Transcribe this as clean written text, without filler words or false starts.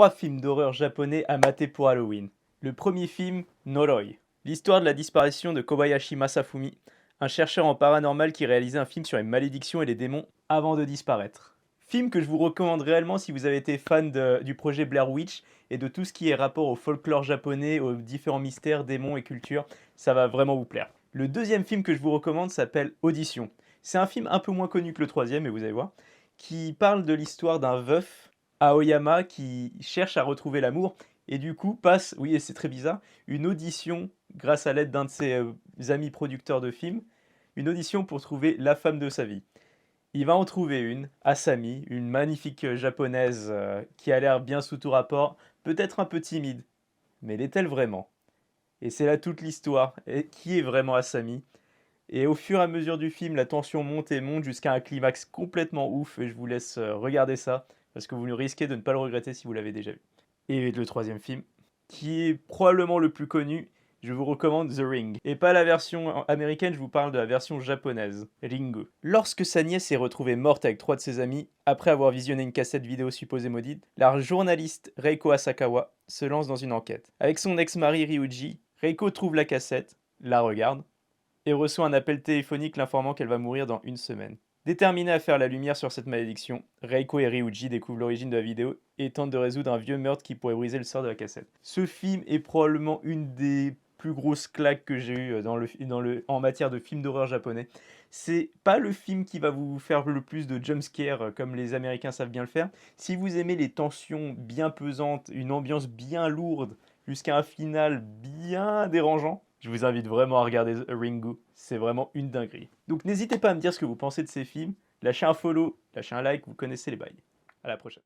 3 films d'horreur japonais à mater pour Halloween. Le premier film, Noroi. L'histoire de la disparition de Kobayashi Masafumi, un chercheur en paranormal qui réalisait un film sur les malédictions et les démons avant de disparaître. Film que je vous recommande réellement si vous avez été fan du projet Blair Witch et de tout ce qui est rapport au folklore japonais, aux différents mystères, démons et cultures. Ça va vraiment vous plaire. Le deuxième film que je vous recommande s'appelle Audition. C'est un film un peu moins connu que le troisième, et vous allez voir, qui parle de l'histoire d'un veuf, Aoyama, qui cherche à retrouver l'amour et du coup passe, oui, et c'est très bizarre, une audition grâce à l'aide d'un de ses amis producteurs de films, une audition pour trouver la femme de sa vie. Il va en trouver une, Asami, une magnifique japonaise qui a l'air bien sous tout rapport, peut-être un peu timide, mais l'est-elle vraiment? Et c'est là toute l'histoire. Et qui est vraiment Asami? Et au fur et à mesure du film, la tension monte et monte jusqu'à un climax complètement ouf. Et je vous laisse regarder ça, parce que vous risquez de ne pas le regretter si vous l'avez déjà vu. Et le troisième film, qui est probablement le plus connu, je vous recommande The Ring. Et pas la version américaine, je vous parle de la version japonaise, Ringu. Lorsque sa nièce est retrouvée morte avec 3 de ses amis, après avoir visionné une cassette vidéo supposée maudite, la journaliste Reiko Asakawa se lance dans une enquête. Avec son ex-mari Ryuji, Reiko trouve la cassette, la regarde, et reçoit un appel téléphonique l'informant qu'elle va mourir dans une semaine. Déterminés à faire la lumière sur cette malédiction, Reiko et Ryuji découvrent l'origine de la vidéo et tentent de résoudre un vieux meurtre qui pourrait briser le sort de la cassette. Ce film est probablement une des plus grosses claques que j'ai eues en matière de film d'horreur japonais. C'est pas le film qui va vous faire le plus de jumpscares comme les Américains savent bien le faire. Si vous aimez les tensions bien pesantes, une ambiance bien lourde, jusqu'à un final bien dérangeant, je vous invite vraiment à regarder Ringu, c'est vraiment une dinguerie. Donc n'hésitez pas à me dire ce que vous pensez de ces films, lâchez un follow, lâchez un like, vous connaissez les bails. À la prochaine.